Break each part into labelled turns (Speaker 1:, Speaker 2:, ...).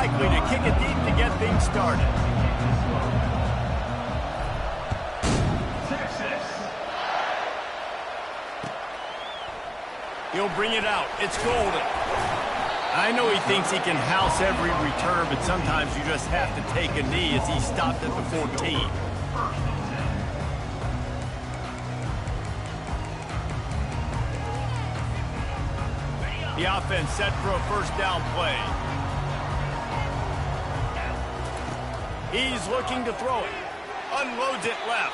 Speaker 1: likely to kick it deep to get things started. He'll bring it out. It's golden. I know he thinks he can house every return, but sometimes you just have to take a knee as he stopped at the 14. The offense set for a first down play. He's looking to throw it. Unloads it left.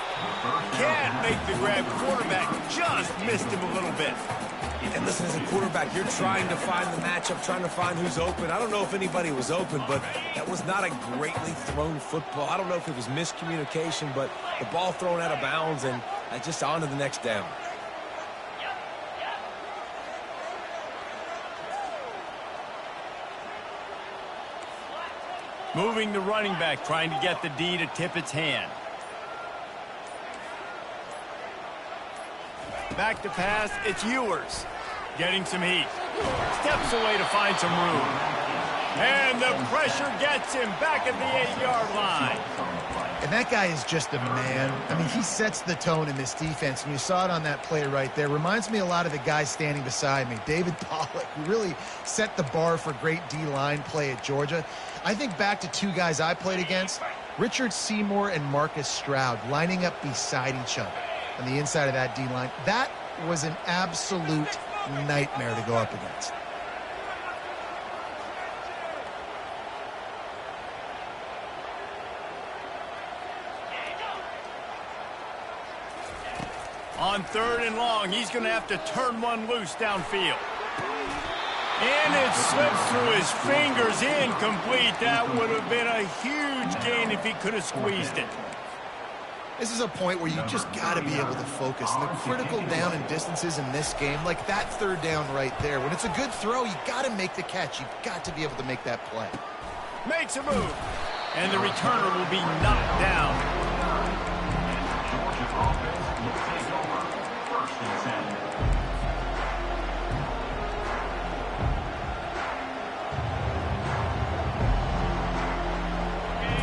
Speaker 1: Can't make the grab. Quarterback just missed him a little bit.
Speaker 2: And listen, as a quarterback, you're trying to find the matchup, trying to find who's open. I don't know if anybody was open, but that was not a greatly thrown football. I don't know if it was miscommunication, but the ball thrown out of bounds and just on to the next down.
Speaker 1: Moving the running back, trying to get the D to tip its hand. Back to pass, it's Ewers. Getting some heat. Steps away to find some room. And the pressure gets him back at the 8-yard line.
Speaker 3: And that guy is just a man. I mean, he sets the tone in this defense, and you saw it on that play right there. Reminds me a lot of the guy standing beside me, David Pollock, who really set the bar for great D-line play at Georgia. I think back to two guys I played against, Richard Seymour and Marcus Stroud, lining up beside each other on the inside of that D-line. That was an absolute nightmare to go up against.
Speaker 1: On 3rd and long, he's going to have to turn one loose downfield. And it slips through his fingers, incomplete. That would have been a huge gain if he could have squeezed it.
Speaker 3: This is a point where you just got to be able to focus. And the critical down and distances in this game, like that 3rd down right there, when it's a good throw, you got to make the catch. You've got to be able to make that play.
Speaker 1: Makes a move. And the returner will be knocked down.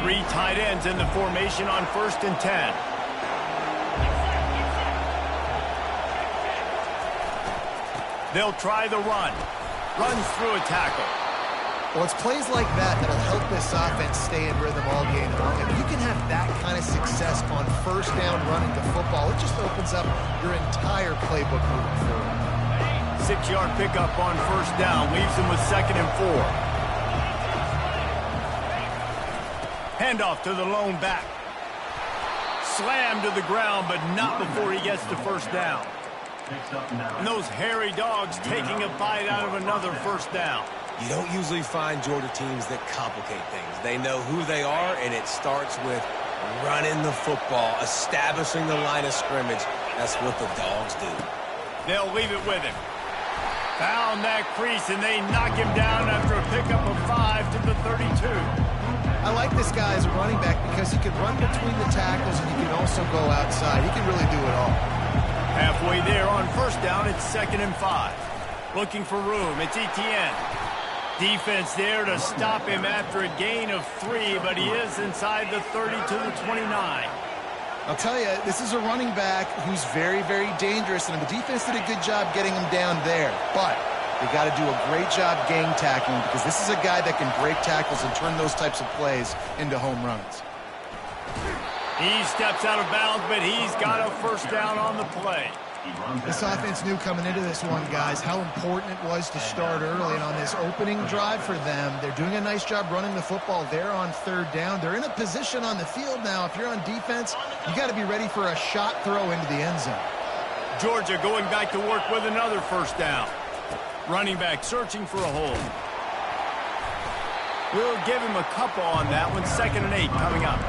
Speaker 1: Three tight ends in the formation on 1st and 10. They'll try the run. Runs through a tackle.
Speaker 3: Well, it's plays like that that'll help this offense stay in rhythm all game long. If you can have that kind of success on 1st down running the football, it just opens up your entire playbook moving forward.
Speaker 1: 6-yard pickup on 1st down. Leaves them with 2nd and 4. Handoff to the lone back. Slammed to the ground, but not before he gets to 1st down. And those hairy dogs taking a bite out of another 1st down.
Speaker 2: You don't usually find Georgia teams that complicate things. They know who they are, and it starts with running the football, establishing the line of scrimmage. That's what the dogs do.
Speaker 1: They'll leave it with him. Found that crease, and they knock him down after a pickup of 5 to the 32.
Speaker 3: I like this guy as a running back because he can run between the tackles and he can also go outside. He can really do it all.
Speaker 1: Halfway there on 1st down, it's 2nd and 5. Looking for room, it's Etienne. Defense there to stop him after a gain of 3, but he is inside the 30 to the 29.
Speaker 3: I'll tell you, this is a running back who's very, very dangerous, and the defense did a good job getting him down there. But they got to do a great job gang tackling because this is a guy that can break tackles and turn those types of plays into home runs.
Speaker 1: He steps out of bounds, but he's got a 1st down on the play.
Speaker 3: This offense knew coming into this one, guys, how important it was to start early. And on this opening drive for them, they're doing a nice job running the football. They're on 3rd down. They're in a position on the field now. If you're on defense, you got to be ready for a shot throw into the end zone. Georgia going back to work with another 1st down. Running back searching for a hole. We'll give him a couple on that one. 2nd and 8 coming up.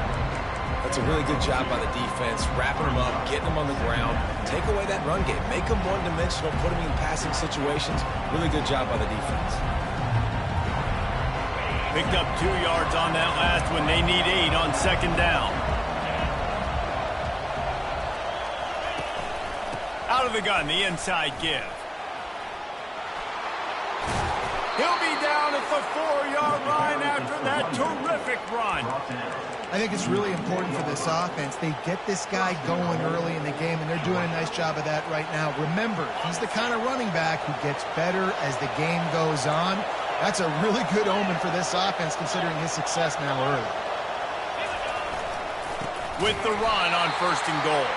Speaker 2: That's a really good job by the defense, wrapping them up, getting them on the ground. Take away that run game. Make them one-dimensional, put them in passing situations. Really good job by the defense.
Speaker 1: Picked up 2 yards on that last one. They need 8 on 2nd down. Out of the gun, the inside give. He'll be down at the 4-yard line after that terrific run.
Speaker 3: I think it's really important for this offense. They get this guy going early in the game, and they're doing a nice job of that right now. Remember, he's the kind of running back who gets better as the game goes on. That's a really good omen for this offense, considering his success now early.
Speaker 1: With the run on 1st and goal.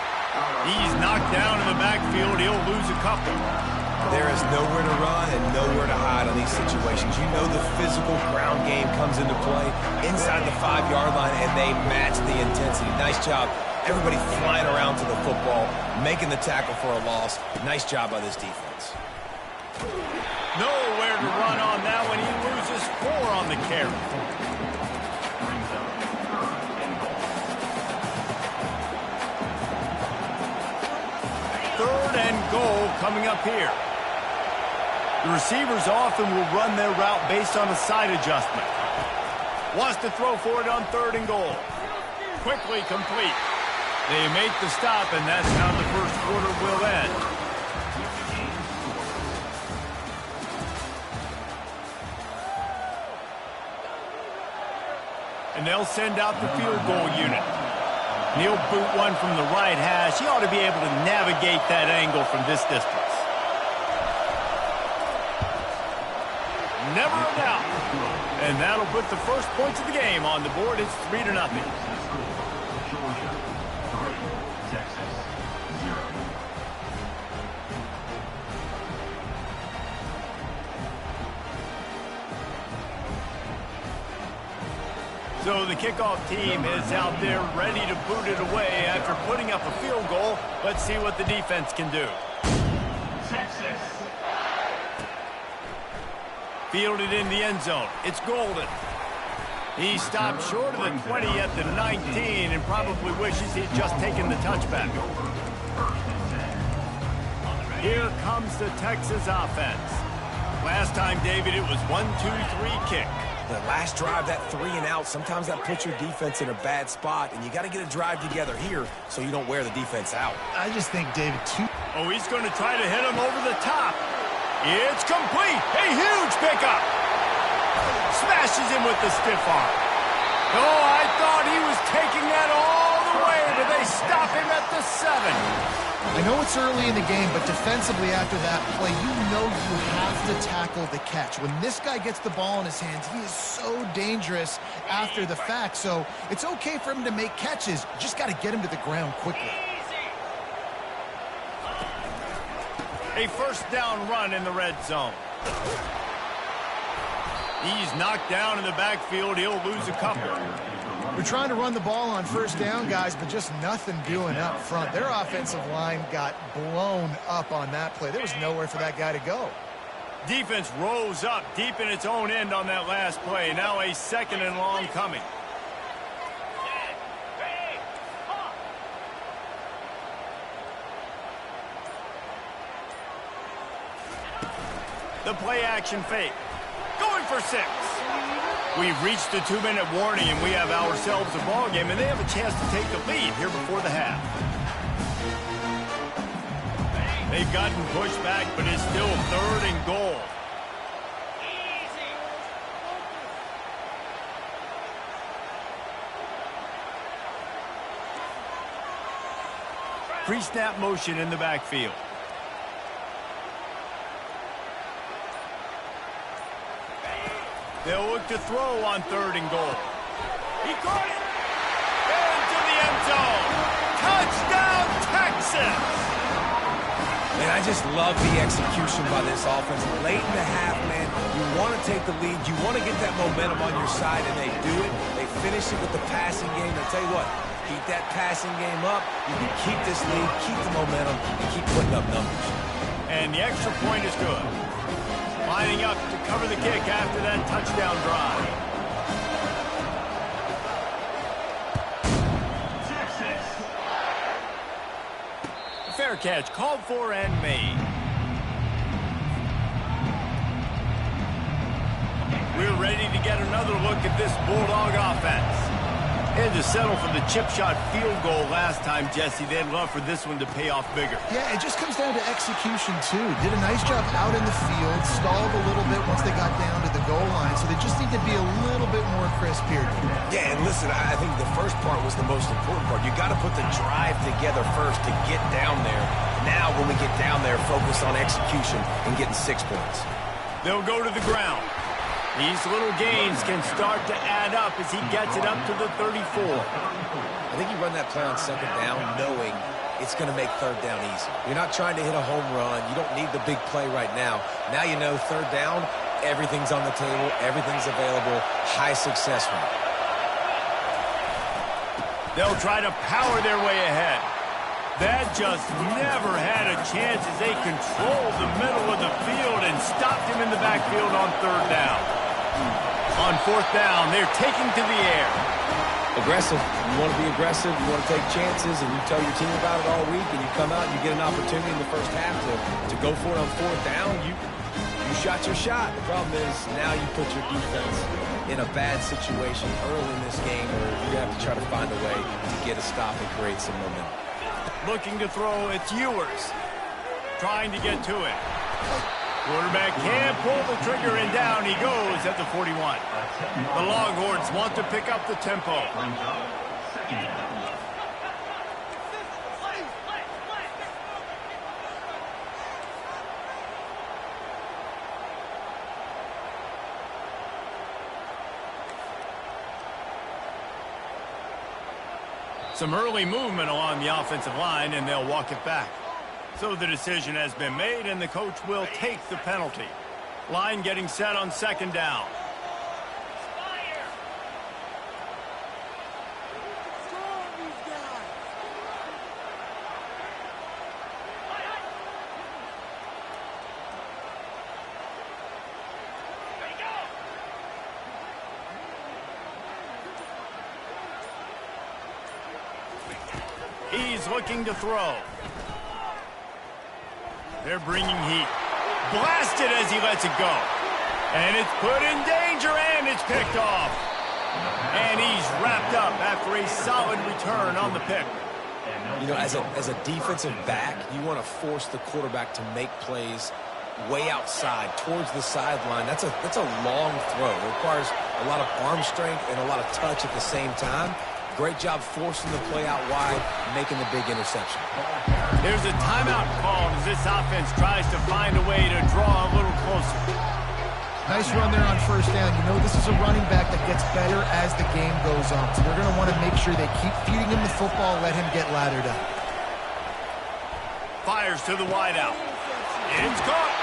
Speaker 1: He's knocked down in the backfield. He'll lose a couple.
Speaker 2: There is nowhere to run and nowhere to hide on these situations. You know the physical ground game comes into play inside the 5-yard line, and they match the intensity. Nice job. Everybody flying around to the football, making the tackle for a loss. Nice job by this defense.
Speaker 1: Nowhere to run on that one. He loses 4 on the carry. Third and goal coming up here. The receivers often will run their route based on a side adjustment. Wants to throw for it on 3rd and goal. Quickly complete. They make the stop, and that's how the first quarter will end. And they'll send out the field goal unit. And he'll boot one from the right hash. He ought to be able to navigate that angle from this distance. Never a doubt. And that'll put the first points of the game on the board. It's 3-0. So the kickoff team is out there ready to boot it away after putting up a field goal. Let's see what the defense can do. Texas. Fielded in the end zone. It's Golden. He stopped short of the 20 at the 19 and probably wishes he'd just taken the touchback. Here comes the Texas offense. Last time, David, it was 1-2-3 kick.
Speaker 2: The last drive, that 3 and out, sometimes that puts your defense in a bad spot, and you got to get a drive together here so you don't wear the defense out.
Speaker 3: I just think, David,
Speaker 1: Oh, he's going to try to hit him over the top. It's complete. A huge pickup. Smashes him with the stiff arm. Oh, I thought he was taking that all the way, but they stop him at the 7.
Speaker 3: I know it's early in the game, but defensively after that play, you know you have to tackle the catch. When this guy gets the ball in his hands, he is so dangerous after the fact. So it's okay for him to make catches. You just got to get him to the ground quickly.
Speaker 1: A first down run in the red zone. He's knocked down in the backfield. He'll lose a couple.
Speaker 3: We're trying to run the ball on first down, guys, but just nothing doing up front. Their offensive line got blown up on that play. There was nowhere for that guy to go.
Speaker 1: Defense rose up deep in its own end on that last play. Now a 2nd and long coming. The play action fake. Going for 6. We've reached the 2-minute warning, and we have ourselves a ball game, and they have a chance to take the lead here before the half. They've gotten pushed back, but it's still 3rd and goal. Pre-snap motion in the backfield. They'll look to throw on 3rd and goal. He caught it. Into the end zone. Touchdown, Texas.
Speaker 2: Man, I just love the execution by this offense. Late in the half, man, you want to take the lead. You want to get that momentum on your side, and they do it. They finish it with the passing game. I tell you what, keep that passing game up. You can keep this lead, keep the momentum, and keep putting up numbers.
Speaker 1: And the extra point is good. Lining up to cover the kick after that touchdown drive. Texas. Fair catch, called for and made. We're ready to get another look at this Bulldog offense. Had to settle for the chip shot field goal last time, Jesse. They'd love for this one to pay off bigger.
Speaker 3: Yeah, it just comes down to execution, too. Did a nice job out in the field, stalled a little bit once they got down to the goal line, so they just need to be a little bit more crisp here.
Speaker 2: Yeah, and listen, I think the first part was the most important part. You got to put the drive together first to get down there. Now, when we get down there, focus on execution and getting 6 points.
Speaker 1: They'll go to the ground. These little gains can start to add up as he gets it up to the 34.
Speaker 2: I think you run that play on second down knowing it's going to make third down easy. You're not trying to hit a home run. You don't need the big play right now. Now you know third down, everything's on the table, everything's available, high success rate.
Speaker 1: They'll try to power their way ahead. That just never had a chance as they controlled the middle of the field and stopped him in the backfield on third down. On fourth down, they're taking to the air.
Speaker 2: Aggressive. You want to be aggressive. You want to take chances, and you tell your team about it all week, and you come out and you get an opportunity in the first half to go for it on fourth down. You shot your shot. The problem is now you put your defense in a bad situation early in this game where you have to try to find a way to get a stop and create some momentum.
Speaker 1: Looking to throw, it's Ewers. Trying to get to it. Quarterback can't pull the trigger, and down he goes at the 41. The Longhorns want to pick up the tempo. Some early movement along the offensive line, and they'll walk it back. So the decision has been made, and the coach will take the penalty. Line getting set on second down. He's looking to throw. They're bringing heat. Blasted as he lets it go. And it's put in danger, and it's picked off. And he's wrapped up after a solid return on the pick.
Speaker 2: You know, as a defensive back, you want to force the quarterback to make plays way outside, towards the sideline. That's a long throw. It requires a lot of arm strength and a lot of touch at the same time. Great job forcing the play out wide, making the big interception.
Speaker 1: There's a timeout called as this offense tries to find a way to draw a little closer.
Speaker 3: Nice run there on first down. You know this is a running back that gets better as the game goes on. So they're going to want to make sure they keep feeding him the football, let him get lathered up.
Speaker 1: Fires to the wideout. It's caught.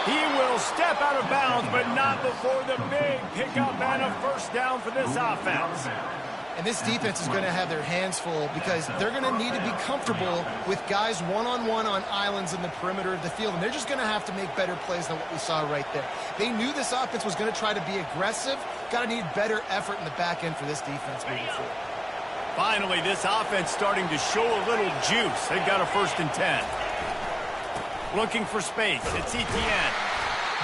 Speaker 1: He will step out of bounds, but not before the big pickup and a first down for this offense.
Speaker 3: And this defense is going to have their hands full because they're going to need to be comfortable with guys one-on-one on islands in the perimeter of the field. And they're just going to have to make better plays than what we saw right there. They knew this offense was going to try to be aggressive. Got to need better effort in the back end for this defense moving forward.
Speaker 1: Finally, this offense starting to show a little juice. They've got a 1st and 10. Looking for space. It's Etienne.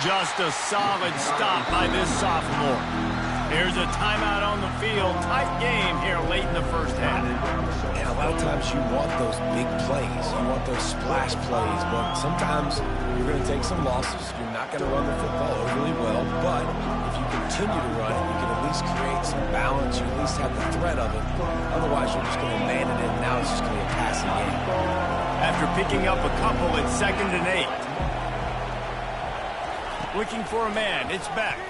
Speaker 1: Just a solid stop by this sophomore. Here's a timeout on the field. Tight game here late in the first half.
Speaker 2: And a lot of times you want those big plays. You want those splash plays. But sometimes you're going to take some losses. You're not going to run the football overly well. But if you continue to run it, you can at least create some balance. You at least have the threat of it. Otherwise, you're just going to abandon it. And now it's just going to be a passing game.
Speaker 1: After picking up a couple, it's 2nd and 8. Looking for a man. It's Beck.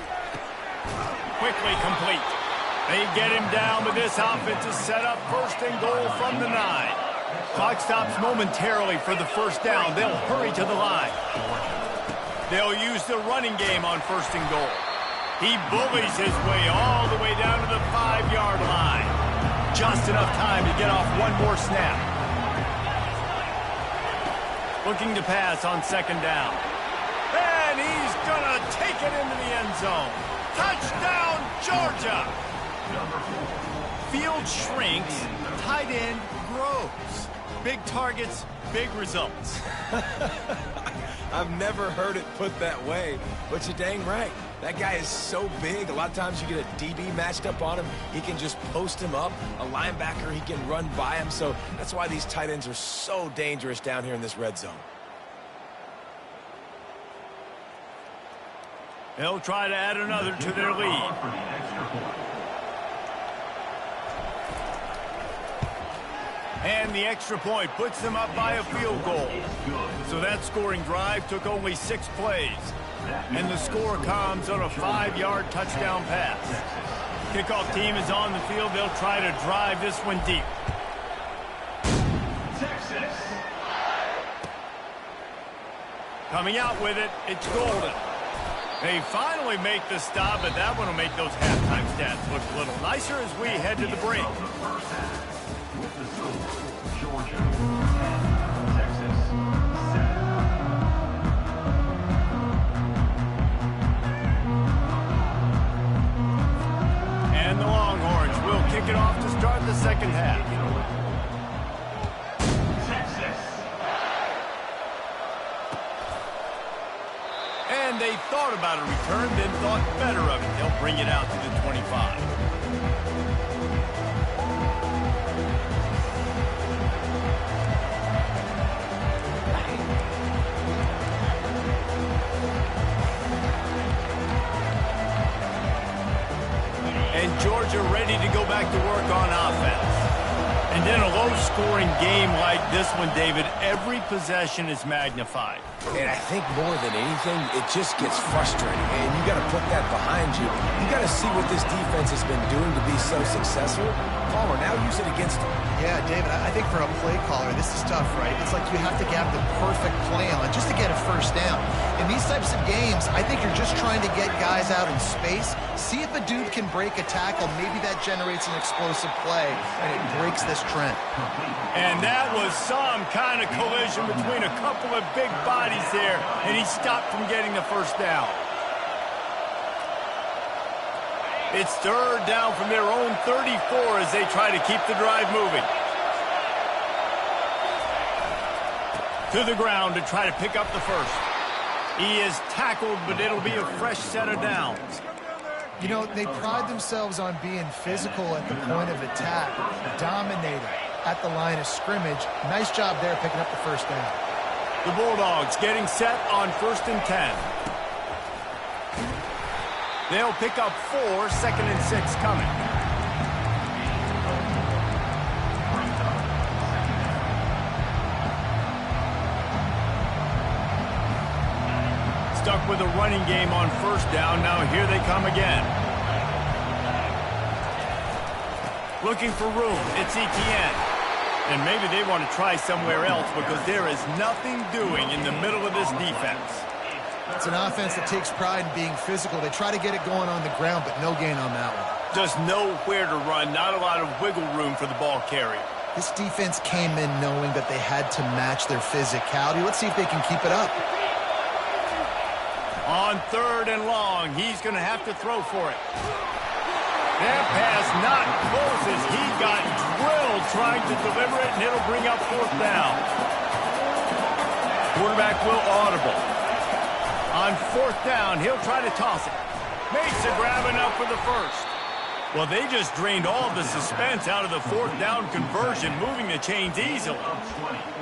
Speaker 1: Quickly complete. They get him down, but this offense is set up 1st and goal from the 9. Clock stops momentarily for the first down. They'll hurry to the line. They'll use the running game on 1st and goal. He bullies his way all the way down to the 5-yard line. Just enough time to get off one more snap. Looking to pass on 2nd down. And he's going to take it into the end zone. Touchdown, Georgia! Field shrinks, tight end grows. Big targets, big results.
Speaker 2: I've never heard it put that way, but you're dang right. That guy is so big. A lot of times you get a DB matched up on him. He can just post him up. A linebacker, he can run by him. So that's why these tight ends are so dangerous down here in this red zone.
Speaker 1: They'll try to add another to their lead. And the extra point puts them up by a field goal. So that scoring drive took only 6 plays. And the score comes on a 5-yard touchdown pass. Kickoff team is on the field. They'll try to drive this one deep. Coming out with it, it's Golden. They finally make the stop, but that one will make those halftime stats look a little nicer as we head to the break. And the Longhorns will kick it off to start the second half. And they thought about a return, then thought better of it. They'll bring it out to the 25. And Georgia ready to go back to work on offense. And in a low-scoring game like this one, David, every possession is magnified.
Speaker 2: And I think more than anything, it just gets frustrating. And you got to put that behind you. You got to see what this defense has been doing to be so successful. Caller, now use it against them.
Speaker 3: Yeah, David, I think for a play caller, this is tough, right? It's like you have to have the perfect play on just to get a first down. In these types of games, I think you're just trying to get guys out in space, see if a dude can break a tackle. Maybe that generates an explosive play, and it breaks this trend.
Speaker 1: And that was some kind of collision between a couple of big bodies there, and he stopped from getting the first down. It's third down from their own 34 as they try to keep the drive moving. To the ground to try to pick up the first. He is tackled, but it'll be a fresh set of downs.
Speaker 3: You know, they pride themselves on being physical at the point of attack, dominating at the line of scrimmage. Nice job there picking up the first down.
Speaker 1: The Bulldogs getting set on 1st and 10. They'll pick up 4, 2nd and 6 coming. Stuck with a running game on 1st down. Now here they come again. Looking for room. It's Etienne. And maybe they want to try somewhere else because there is nothing doing in the middle of this defense.
Speaker 3: It's an offense that takes pride in being physical. They try to get it going on the ground, but no gain on that one.
Speaker 1: Just nowhere to run. Not a lot of wiggle room for the ball carrier.
Speaker 3: This defense came in knowing that they had to match their physicality. Let's see if they can keep it up.
Speaker 1: On 3rd and long, he's going to have to throw for it. That pass not close as he got drilled trying to deliver it, and it'll bring up 4th down. Quarterback will audible. On 4th down, he'll try to toss it. Makes a grab enough for the first. Well, they just drained all the suspense out of the 4th down conversion, moving the chains easily.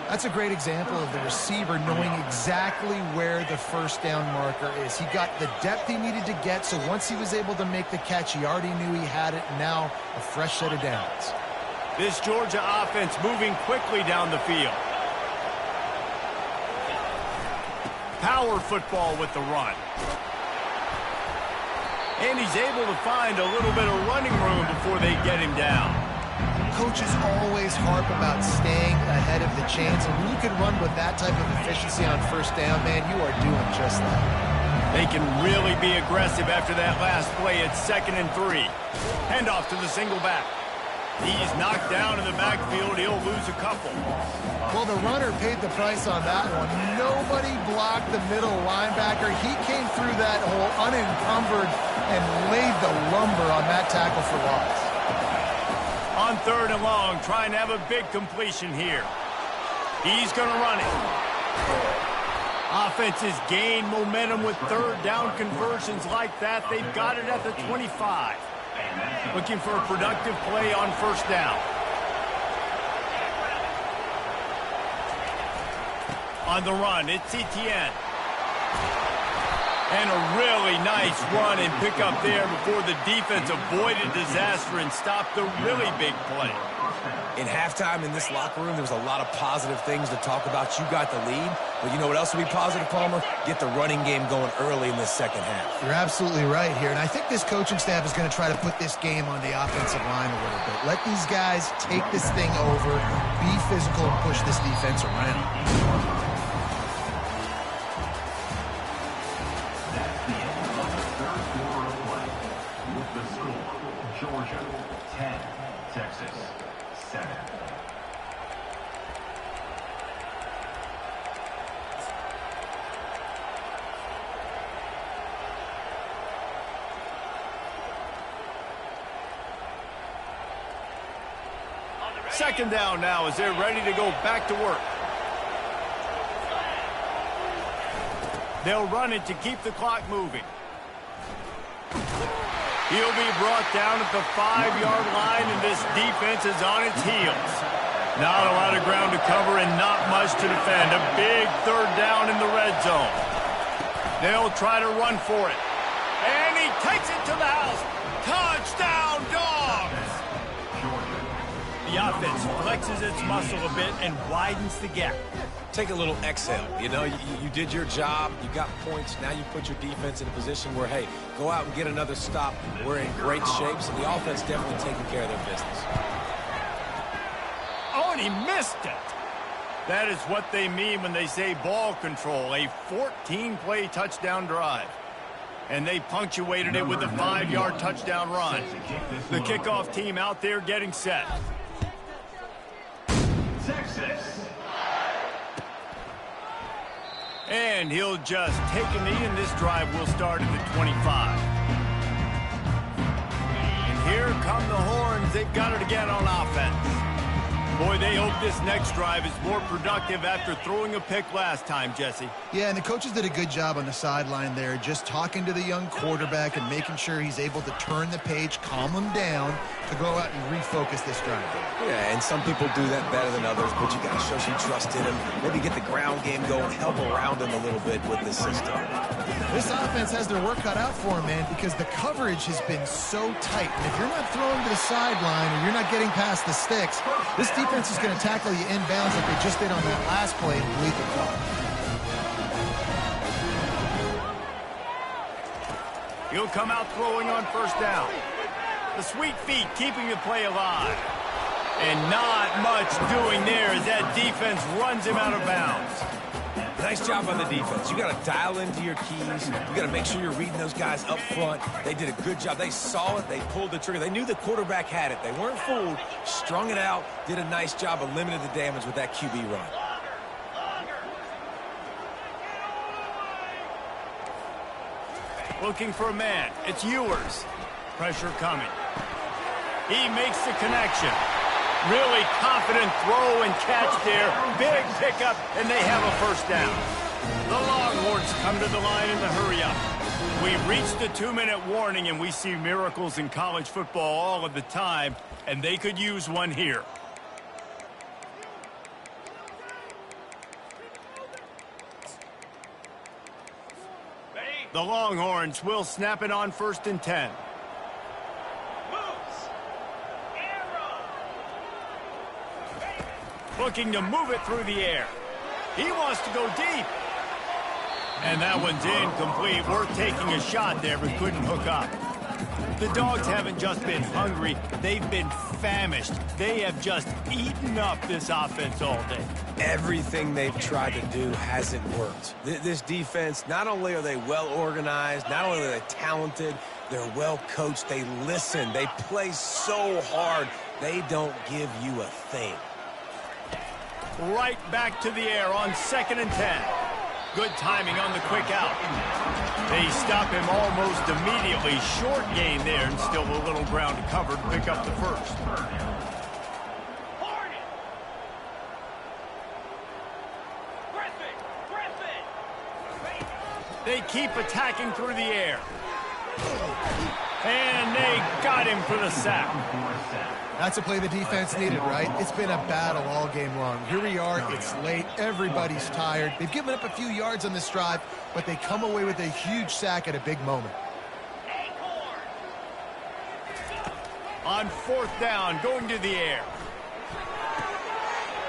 Speaker 3: That's a great example of the receiver knowing exactly where the first down marker is. He got the depth he needed to get, so once he was able to make the catch, he already knew he had it. Now a fresh set of downs.
Speaker 1: This Georgia offense moving quickly down the field. Power football with the run. And he's able to find a little bit of running room before they get him down.
Speaker 3: Coaches always harp about staying ahead of the chains, and when you can run with that type of efficiency on 1st down, man, you are doing just that.
Speaker 1: They can really be aggressive after that last play. It's 2nd and 3. Handoff to the single back. He's knocked down in the backfield. He'll lose a couple.
Speaker 3: Well, the runner paid the price on that one. Nobody blocked the middle linebacker. He came through that hole unencumbered and laid the lumber on that tackle for loss.
Speaker 1: On 3rd and long, trying to have a big completion here. He's going to run it. Offenses gain momentum with third down conversions like that. They've got it at the 25. Looking for a productive play on first down. On the run, it's Etienne. And a really nice run and pick up there before the defense avoided disaster and stopped the really big play.
Speaker 2: In halftime in this locker room, there was a lot of positive things to talk about. You got the lead, but you know what else would be positive, Palmer? Get the running game going early in this second half.
Speaker 3: You're absolutely right here, and I think this coaching staff is going to try to put this game on the offensive line a little bit. Let these guys take this thing over, be physical, and push this defense around.
Speaker 4: Georgia 10, Texas 7.
Speaker 1: Second down now as they're ready to go back to work. They'll run it to keep the clock moving. He'll be brought down at the 5-yard line, and this defense is on its heels. Not a lot of ground to cover and not much to defend. A big third down in the red zone. They'll try to run for it. And he takes it to the house. Touchdown, Dogs! The offense flexes its muscle a bit and widens the gap.
Speaker 2: Take a little exhale. You know, you did your job. You got points. Now you put your defense in a position where, hey, go out and get another stop. We're in great shape, so the offense definitely taking care of their business.
Speaker 1: Oh, and he missed it. That is what they mean when they say ball control. A 14-play touchdown drive. And they punctuated it with a 5-yard touchdown run. The kickoff team out there getting set.
Speaker 4: Texas.
Speaker 1: And he'll just take a knee, and this drive will start at the 25. And here come the horns. They've got it again on offense. Boy, they hope this next drive is more productive after throwing a pick last time, Jesse.
Speaker 3: Yeah, and the coaches did a good job on the sideline there, just talking to the young quarterback and making sure he's able to turn the page, calm him down, to go out and refocus this drive.
Speaker 2: Yeah, and some people do that better than others, but you got to show some trust in him. Maybe get the ground game going, help around him a little bit with this system.
Speaker 3: This offense has their work cut out for him, man, because the coverage has been so tight. And if you're not throwing to the sideline or you're not getting past the sticks, this defense is going to tackle you inbounds like they just did on that last play and bleed the clock.
Speaker 1: He'll come out throwing on first down. The sweet feet keeping the play alive. And not much doing there as that defense runs him out of bounds.
Speaker 2: Nice job on the defense. You got to dial into your keys. You got to make sure you're reading those guys up front. They did a good job. They saw it. They pulled the trigger. They knew the quarterback had it. They weren't fooled. Strung it out. Did a nice job of limiting the damage with that QB run.
Speaker 1: Looking for a man. It's Ewers. Pressure coming. He makes the connection. Really confident throw and catch there. Big pickup, and they have a first down. The Longhorns come to the line in the hurry-up. We reached the 2-minute warning, and we see miracles in college football all of the time, and they could use one here. The Longhorns will snap it on 1st and 10. Looking to move it through the air. He wants to go deep. And that one's incomplete. Worth taking a shot there, but couldn't hook up. The Dogs haven't just been hungry. They've been famished. They have just eaten up this offense all day.
Speaker 2: Everything they've tried to do hasn't worked. This defense, not only are they well organized, not only are they talented, they're well coached. They listen. They play so hard. They don't give you a thing.
Speaker 1: Right back to the air on 2nd and 10. Good timing on the quick out. They stop him almost immediately. Short gain there, and still a little ground to cover to pick up the first. They keep attacking through the air. And they got him for the sack.
Speaker 3: That's a play the defense needed, right? It's been a battle all game long. Here we are, it's late, everybody's tired. They've given up a few yards on this drive, but they come away with a huge sack at a big moment.
Speaker 1: On 4th down, going to the air.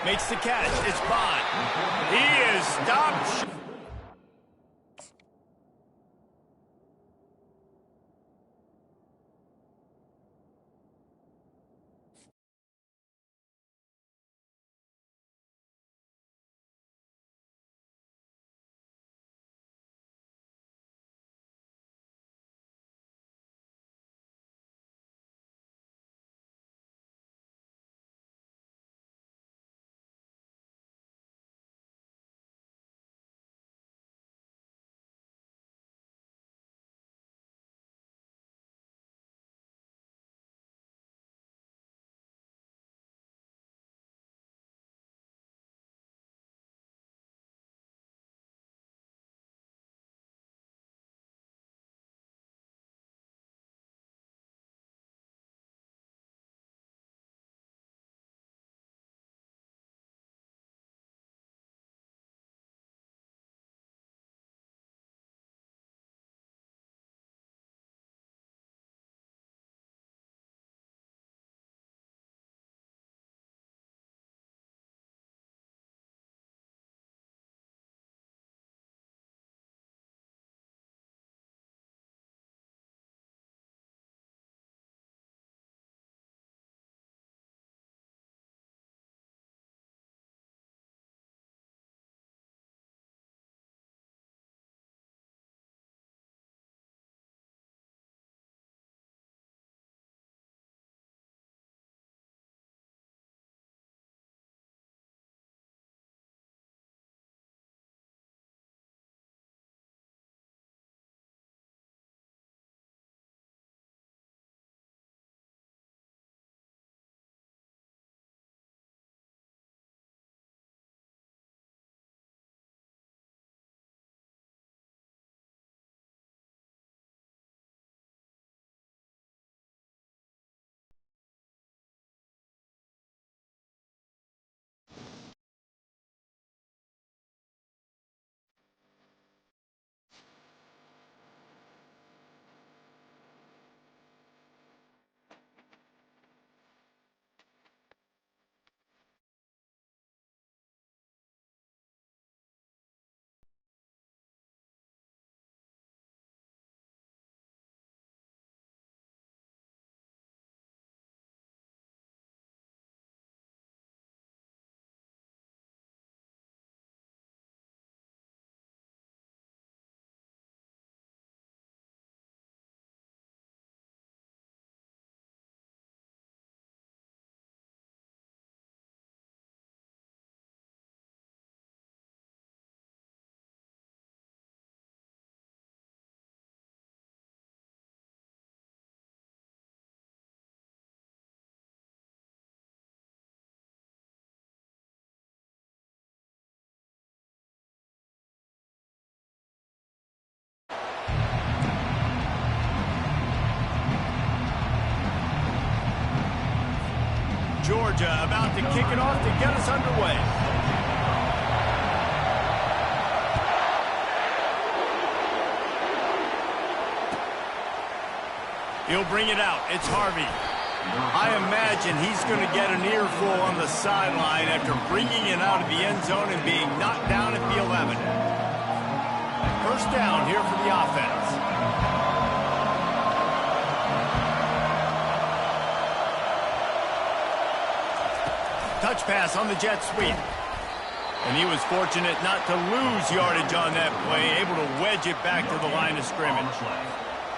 Speaker 1: Makes the catch. It's Bond. He is stopped. Georgia about to kick it off to get us underway. He'll bring it out. It's Harvey. I imagine he's going to get an earful on the sideline after bringing it out of the end zone and being knocked down at the 11. First down here for the offense. Touch pass on the jet sweep. And he was fortunate not to lose yardage on that play, able to wedge it back to the line of scrimmage.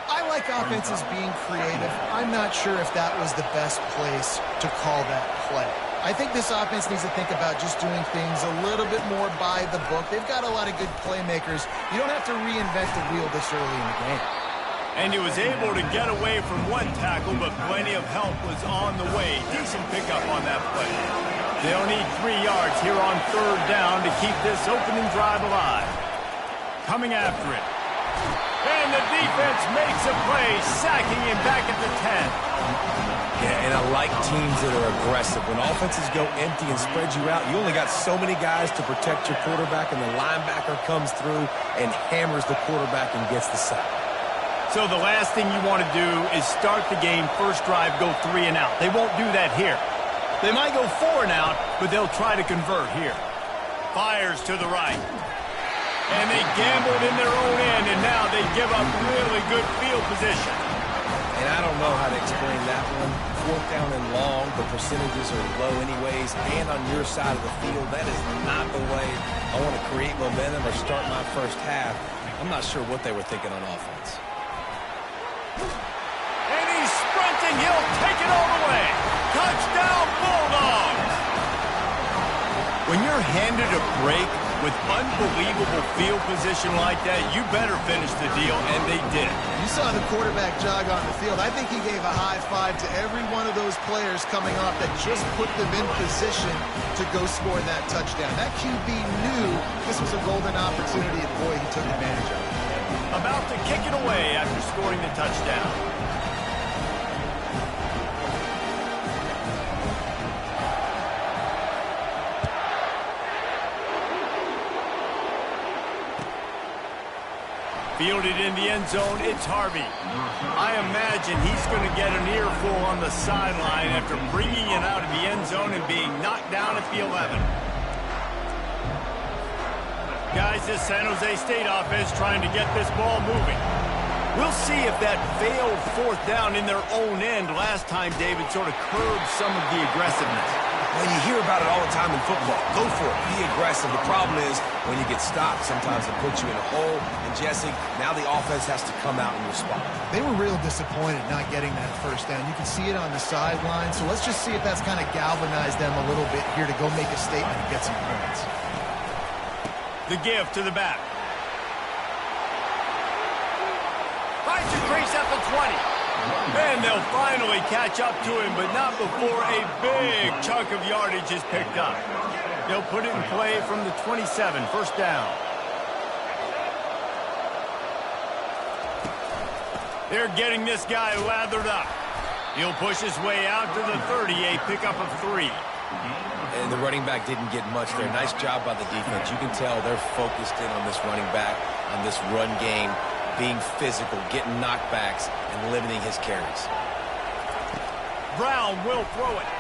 Speaker 3: I like offenses being creative. I'm not sure if that was the best place to call that play. I think this offense needs to think about just doing things a little bit more by the book. They've got a lot of good playmakers. You don't have to reinvent the wheel this early in the game.
Speaker 1: And he was able to get away from one tackle, but plenty of help was on the way. Decent pickup on that play. They'll need 3 yards here on 3rd down to keep this opening drive alive. Coming after it, And the defense makes a play, sacking him back at the 10.
Speaker 2: Yeah, and I like teams that are aggressive. When offenses go empty and spread you out, you only got so many guys to protect your quarterback, and the linebacker comes through and hammers the quarterback and gets the sack.
Speaker 1: So the last thing you want to do is start the game, first drive, go 3 and out. They won't do that here. They might go 4 and out, but they'll try to convert here. Fires to the right. And they gambled in their own end, and now they give up really good field position.
Speaker 2: And I don't know how to explain that one. 4th down and long, the percentages are low anyways, and on your side of the field, that is not the way I want to create momentum or start my first half. I'm not sure what they were thinking on offense.
Speaker 1: And he's sprinting. He'll take it all the way. Touchdown, Bulldogs! When you're handed a break with unbelievable field position like that, you better finish the deal, and they did.
Speaker 3: You saw the quarterback jog on the field. I think he gave a high five to every one of those players coming off that just put them in position to go score that touchdown. That QB knew this was a golden opportunity, and boy, he took advantage of it.
Speaker 1: About to kick it away after scoring the touchdown. Fielded in the end zone, it's Harvey. I imagine he's going to get an earful on the sideline after bringing it out of the end zone and being knocked down at the 11. Guys, this San Jose State offense trying to get this ball moving. We'll see if that failed 4th down in their own end last time, David, sort of curbed some of the aggressiveness.
Speaker 2: Well, you hear about it all the time in football. Go for it. Be aggressive. The problem is when you get stopped, sometimes it puts you in a hole. And, Jesse, now the offense has to come out and respond.
Speaker 3: They were real disappointed not getting that 1st down. You can see it on the sideline. So let's just see if that's kind of galvanized them a little bit here to go make a statement and get some points.
Speaker 1: The give to the back. Finds a crease at the 20. And they'll finally catch up to him, but not before a big chunk of yardage is picked up. They'll put it in play from the 27, 1st down. They're getting this guy lathered up. He'll push his way out to the 30, a pickup of 3.
Speaker 2: And the running back didn't get much there. Nice job by the defense. You can tell they're focused in on this running back, on this run game, being physical, getting knockbacks, and limiting his carries.
Speaker 1: Brown will throw it.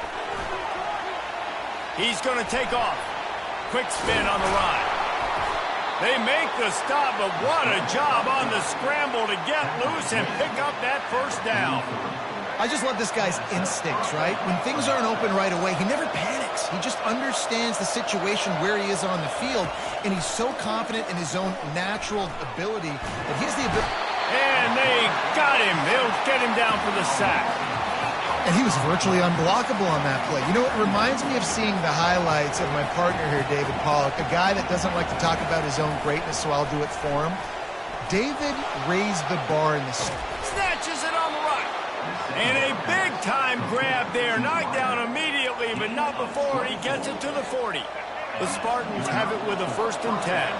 Speaker 1: He's going to take off. Quick spin on the ride. They make the stop, but what a job on the scramble to get loose and pick up that 1st down.
Speaker 3: I just love this guy's instincts, right? When things aren't open right away, he never panics. He just understands the situation where he is on the field, and he's so confident in his own natural ability that he has the ability.
Speaker 1: And they got him. They'll get him down for the sack.
Speaker 3: And he was virtually unblockable on that play. You know, it reminds me of seeing the highlights of my partner here, David Pollock, a guy that doesn't like to talk about his own greatness, so I'll do it for him. David raised the bar in the
Speaker 1: snatches it on the right. And a big-time grab there. Knocked down immediately, but not before he gets it to the 40. The Spartans have it with a 1st and 10.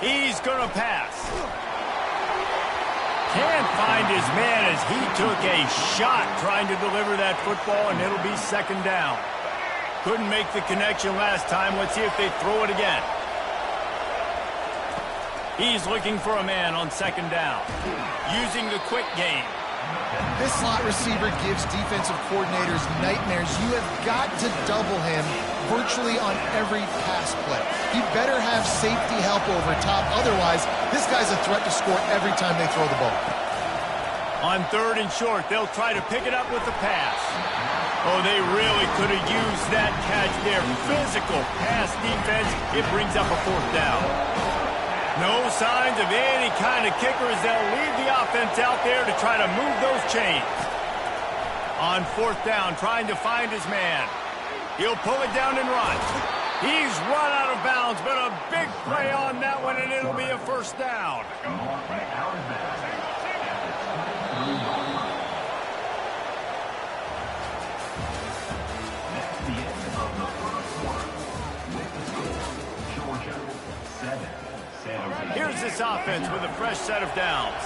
Speaker 1: He's going to pass. Can't find his man as he took a shot trying to deliver that football, and it'll be 2nd down. Couldn't make the connection last time. Let's see if they throw it again. He's looking for a man on 2nd down. Using the quick game.
Speaker 3: This slot receiver gives defensive coordinators nightmares. You have got to double him virtually on every pass play. He better have safety help over top. Otherwise, this guy's a threat to score every time they throw the ball.
Speaker 1: On 3rd and short, they'll try to pick it up with the pass. Oh, they really could have used that catch there. Physical pass defense. It brings up a 4th down. No signs of any kind of kickers. They'll leave the offense out there to try to move those chains. On 4th down, trying to find his man. He'll pull it down and run. He's run out of bounds, but a big play on that one, and it'll be a 1st down.
Speaker 4: Georgia, 7.
Speaker 1: Here's this offense with a fresh set of downs.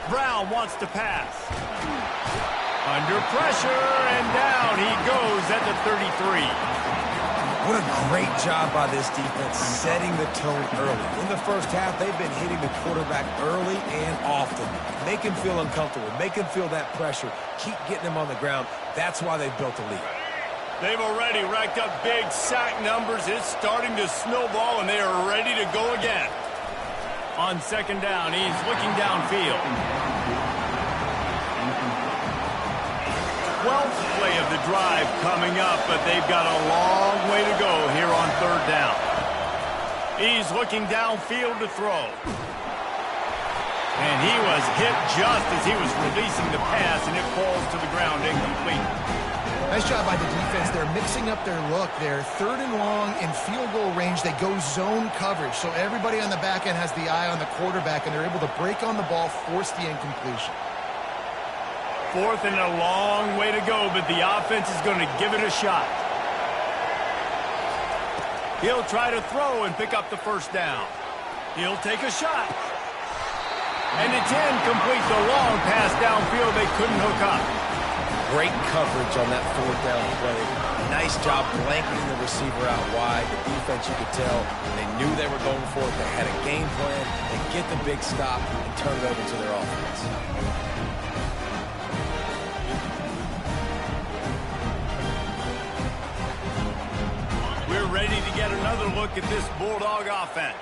Speaker 1: Brown wants to pass. Under pressure, and down he goes at the 33.
Speaker 2: What a great job by this defense setting the tone early. In the first half, they've been hitting the quarterback early and often. Make him feel uncomfortable. Make him feel that pressure. Keep getting him on the ground. That's why they've built a lead.
Speaker 1: They've already racked up big sack numbers. It's starting to snowball, and they are ready to go again. On second down, he's looking downfield. 12th play of the drive coming up, but they've got a long way to go here on third down. He's looking downfield to throw. And he was hit just as he was releasing the pass, and it falls to the ground incomplete.
Speaker 3: Nice job by the defense. They're mixing up their look. They're third and long in field goal range. They go zone coverage. So everybody on the back end has the eye on the quarterback, and they're able to break on the ball, force the incompletion.
Speaker 1: Fourth and a long way to go, but the offense is going to give it a shot. He'll try to throw and pick up the first down. He'll take a shot. And it's incomplete. The long pass downfield they couldn't hook up.
Speaker 2: Great coverage on that fourth down play. Nice job blanketing the receiver out wide. The defense, you could tell, they knew they were going for it. They had a game plan. They get the big stop and turn it over to their offense.
Speaker 1: We're ready to get another look at this Bulldog offense.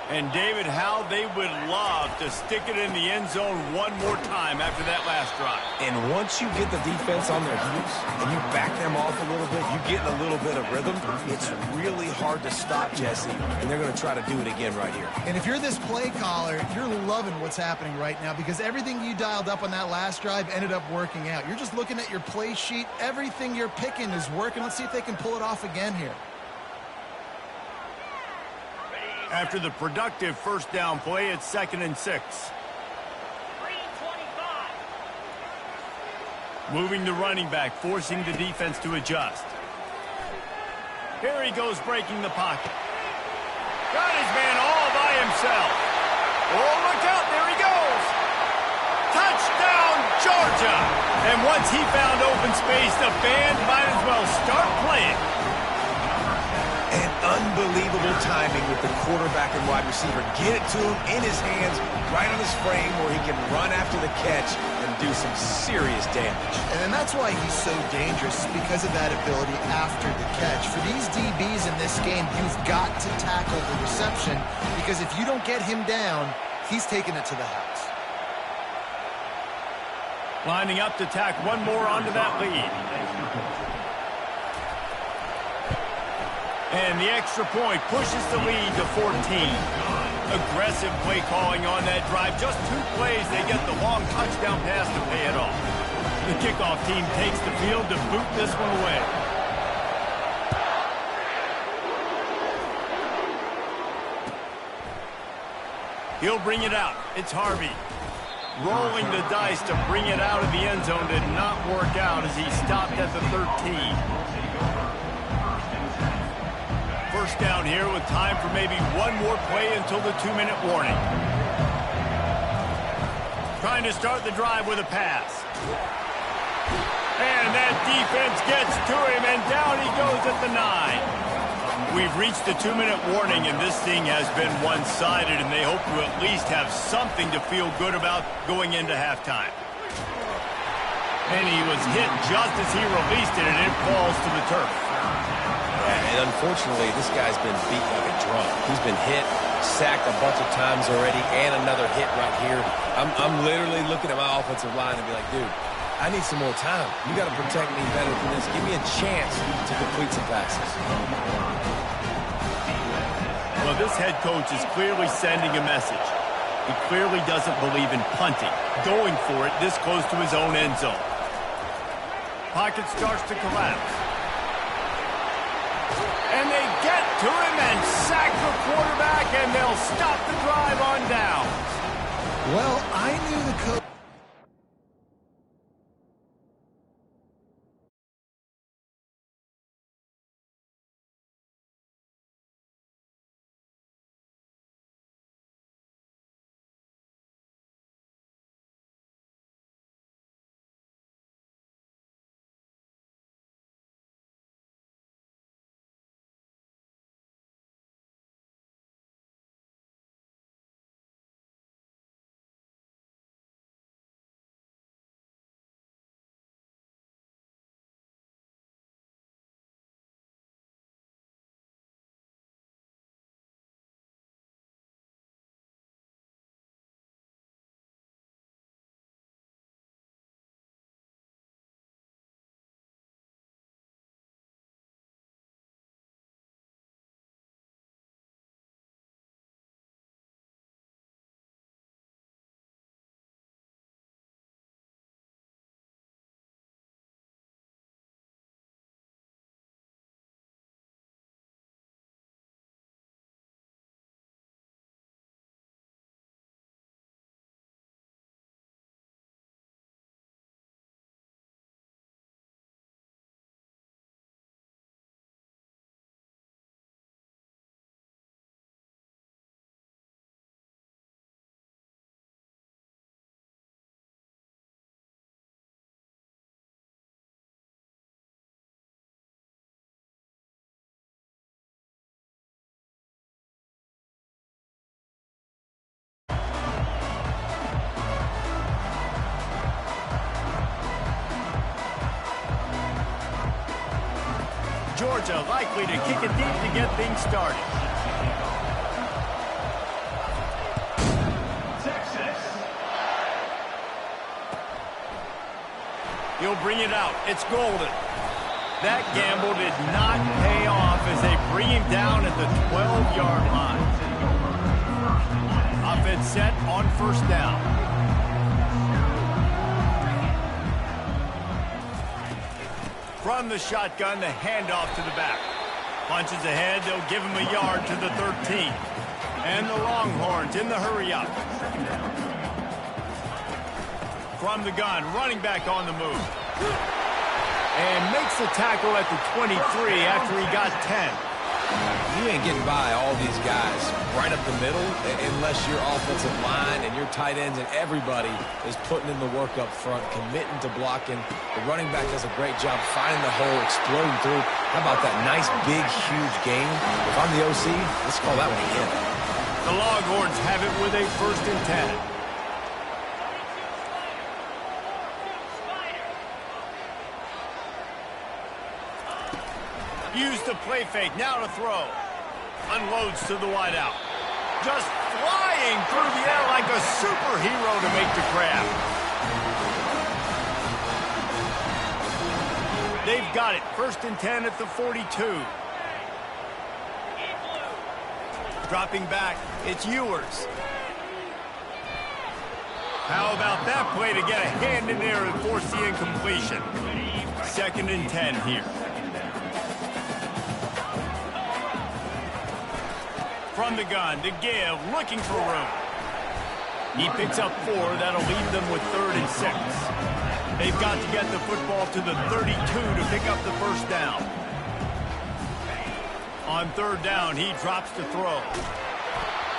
Speaker 1: And, David, how they would love to stick it in the end zone one more time after that last drive.
Speaker 2: And once you get the defense on their heels and you back them off a little bit, you get a little bit of rhythm, it's really hard to stop, Jesse, and they're going to try to do it again right here.
Speaker 3: And if you're this play caller, you're loving what's happening right now because everything you dialed up on that last drive ended up working out. You're just looking at your play sheet. Everything you're picking is working. Let's see if they can pull it off again here.
Speaker 1: After the productive first down play, it's 2nd and 6. Moving the running back, forcing the defense to adjust. Here he goes, breaking the pocket. Got his man all by himself. Oh, look out, there he goes. Touchdown, Georgia. And once he found open space, the band might as well start playing.
Speaker 2: And unbelievable timing with the quarterback and wide receiver. Get it to him in his hands, right on his frame where he can run after the catch and do some serious damage.
Speaker 3: And that's why he's so dangerous, because of that ability after the catch. For these DBs in this game, you've got to tackle the reception, because if you don't get him down, he's taking it to the house.
Speaker 1: Lining up to tack one more onto that lead. And the extra point pushes the lead to 14. Aggressive play calling on that drive. Just 2 plays, they get the long touchdown pass to pay it off. The kickoff team takes the field to boot this one away. He'll bring it out. It's Harvey. Rolling the dice to bring it out of the end zone did not work out as he stopped at the 13. First down here with time for maybe one more play until the 2-minute warning. Trying to start the drive with a pass. And that defense gets to him, and down he goes at the 9. We've reached the 2-minute warning, and this thing has been one-sided, and they hope to at least have something to feel good about going into halftime. And he was hit just as he released it, and it falls to the turf.
Speaker 2: And unfortunately, this guy's been beat like a drum. He's been hit, sacked a bunch of times already, and another hit right here. I'm literally looking at my offensive line and be like, dude, I need some more time. You got to protect me better than this. Give me a chance to complete some passes.
Speaker 1: Well, this head coach is clearly sending a message. He clearly doesn't believe in punting, going for it this close to his own end zone. Pocket starts to collapse. And they get to him and sack the quarterback, and they'll stop the drive on down.
Speaker 3: Well, I knew the coach.
Speaker 1: Georgia likely to kick it deep to get things started.
Speaker 4: Texas.
Speaker 1: He'll bring it out. It's golden. That gamble did not pay off as they bring him down at the 12-yard line. Offense set on first down. From the shotgun, the handoff to the back. Punches ahead, they'll give him a yard to the 13. And the Longhorns in the hurry up. From the gun, running back on the move. And makes the tackle at the 23 after he got 10.
Speaker 2: You ain't getting by all these guys right up the middle unless your offensive line and your tight ends and everybody is putting in the work up front, committing to blocking. The running back does a great job finding the hole, exploding through. How about that nice, big, huge gain? If I'm the OC, let's call that one a hit.
Speaker 1: The Longhorns have it with a 1st and 10. Use the play fake, now to throw. Unloads to the wideout. Just flying through the air like a superhero to make the grab. They've got it, 1st and 10 at the 42. Dropping back, it's Ewers. How about that play to get a hand in there and force the incompletion? 2nd and 10 here. From the gun, to give, looking for room. He picks up 4, that'll leave them with 3rd and 6. They've got to get the football to the 32 to pick up the 1st down. On 3rd down, he drops to throw.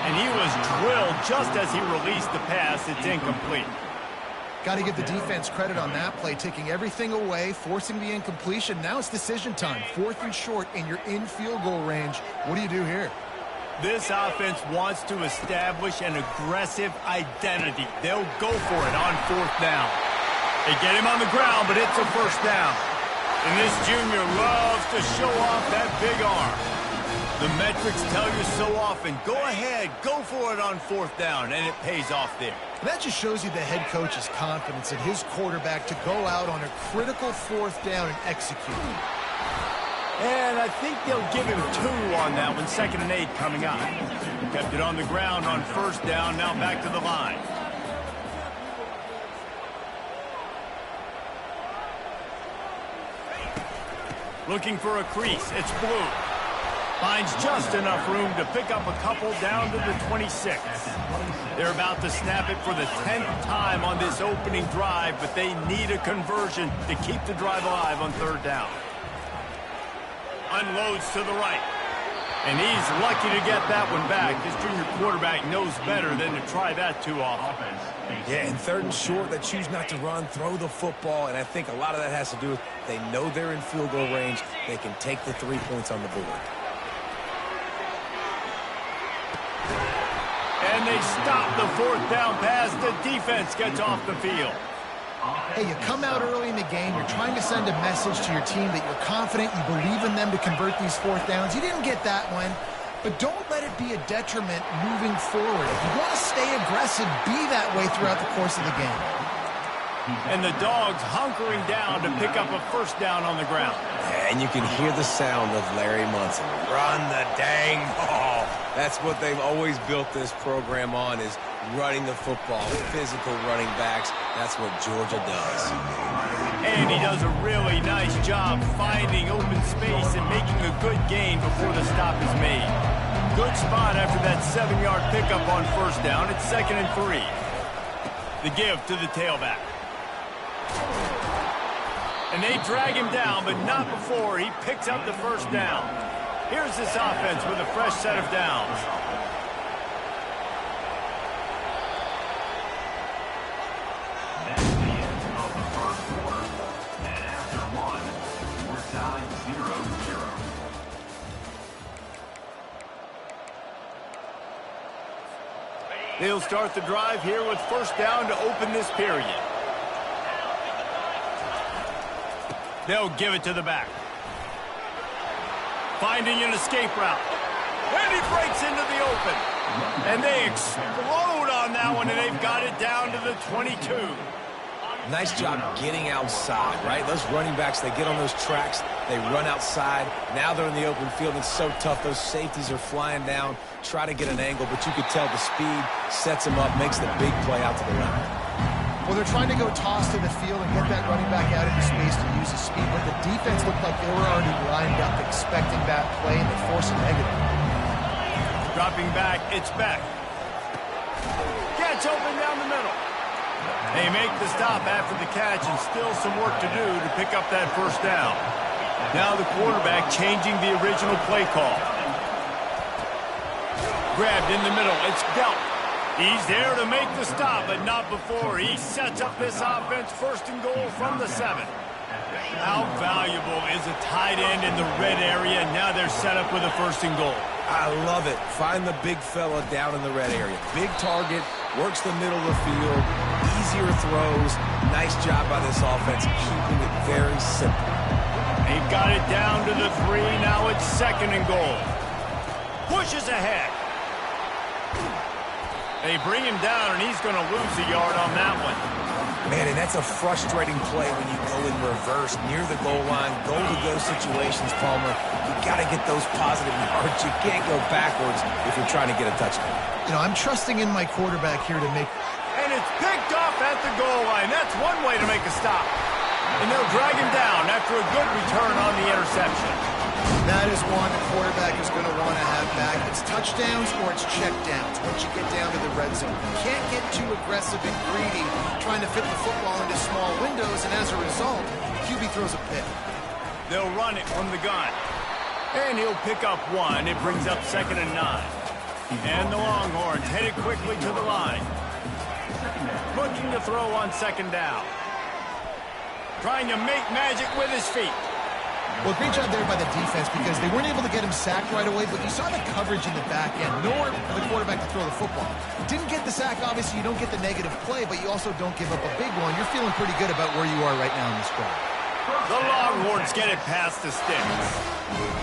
Speaker 1: And he was drilled just as he released the pass. It's incomplete.
Speaker 3: Got to give the defense credit on that play, taking everything away, forcing the incompletion. Now it's decision time. 4th and short, and you're in field goal range. What do you do here?
Speaker 1: This offense wants to establish an aggressive identity. They'll go for it on 4th down. They get him on the ground, but it's a 1st down. And this junior loves to show off that big arm. The metrics tell you so often, go ahead, go for it on 4th down, and it pays off there.
Speaker 3: That just shows you the head coach's confidence in his quarterback to go out on a critical 4th down and execute.
Speaker 1: And I think they'll give him 2 on that one, 2nd and 8 coming up. Kept it on the ground on 1st down, now back to the line. Looking for a crease, it's Blue. Finds just enough room to pick up a couple down to the 26. They're about to snap it for the 10th time on this opening drive, but they need a conversion to keep the drive alive on 3rd down. Unloads to the right. And he's lucky to get that one back. This junior quarterback knows better than to try that too often.
Speaker 2: Yeah, and 3rd and short, they choose not to run, throw the football, and I think a lot of that has to do with they know they're in field goal range. They can take the 3 points on the board.
Speaker 1: And they stop the 4th down pass. The defense gets off the field.
Speaker 3: Hey, you come out early in the game, you're trying to send a message to your team that you're confident, you believe in them to convert these 4th downs. You didn't get that one, but don't let it be a detriment moving forward. If you want to stay aggressive, be that way throughout the course of the game.
Speaker 1: And the Dogs hunkering down to pick up a 1st down on the ground.
Speaker 2: And you can hear the sound of Larry Munson. Run the dang ball. That's what they've always built this program on, is running the football, physical running backs. That's what Georgia does.
Speaker 1: And he does a really nice job finding open space and making a good gain before the stop is made. Good spot after that 7-yard pickup on 1st down. It's 2nd and 3. The give to the tailback. And they drag him down, but not before he picks up the 1st down. Here's this offense with a fresh set of downs.
Speaker 4: That's the end of the 1st quarter. And after 1, we're tied 0-0.
Speaker 1: They'll start the drive here with 1st down to open this period. They'll give it to the back. Finding an escape route. And he breaks into the open. And they explode on that one, and they've got it down to the 22.
Speaker 2: Nice job getting outside, right? Those running backs, they get on those tracks, they run outside. Now they're in the open field. It's so tough. Those safeties are flying down, try to get an angle, but you could tell the speed sets them up, makes the big play out to the left.
Speaker 3: Well, they're trying to go toss to the field and get that running back out into space to use his speed, but the defense looked like they were already lined up expecting that play, and they forced a negative.
Speaker 1: Dropping back, it's Beck. Gets open down the middle. They make the stop after the catch, and still some work to do to pick up that first down. Now the quarterback changing the original play call. Grabbed in the middle, it's Delp. He's there to make the stop, but not before he sets up this offense first and goal from the 7. How valuable is a tight end in the red area? Now they're set up with a first and goal.
Speaker 2: I love it. Find the big fella down in the red area. Big target, works the middle of the field, easier throws. Nice job by this offense, keeping it very simple.
Speaker 1: They've got it down to the 3. Now it's second and goal. Pushes ahead. They bring him down, and he's going to lose a yard on that one.
Speaker 2: Man, and that's a frustrating play when you go in reverse near the goal line, goal-to-go situations, Palmer. You got to get those positive yards. You can't go backwards if you're trying to get a touchdown.
Speaker 3: You know, I'm trusting in my quarterback here to make...
Speaker 1: And it's picked off at the goal line. That's one way to make a stop. And they'll drag him down after a good return on the interception.
Speaker 3: That is one the quarterback is going to want to have back. It's touchdowns or it's checkdowns once you get down to the red zone. You can't get too aggressive and greedy trying to fit the football into small windows, and as a result, QB throws a pick.
Speaker 1: They'll run it from the gun. And he'll pick up 1. It brings up second and 9. And the Longhorns headed quickly to the line. Looking to throw on second down. Trying to make magic with his feet.
Speaker 3: Well, great job there by the defense because they weren't able to get him sacked right away, but you saw the coverage in the back end. Nowhere for the quarterback to throw the football. Didn't get the sack, obviously you don't get the negative play, but you also don't give up a big one. You're feeling pretty good about where you are right now in this drive.
Speaker 1: The Longhorns get it past the sticks.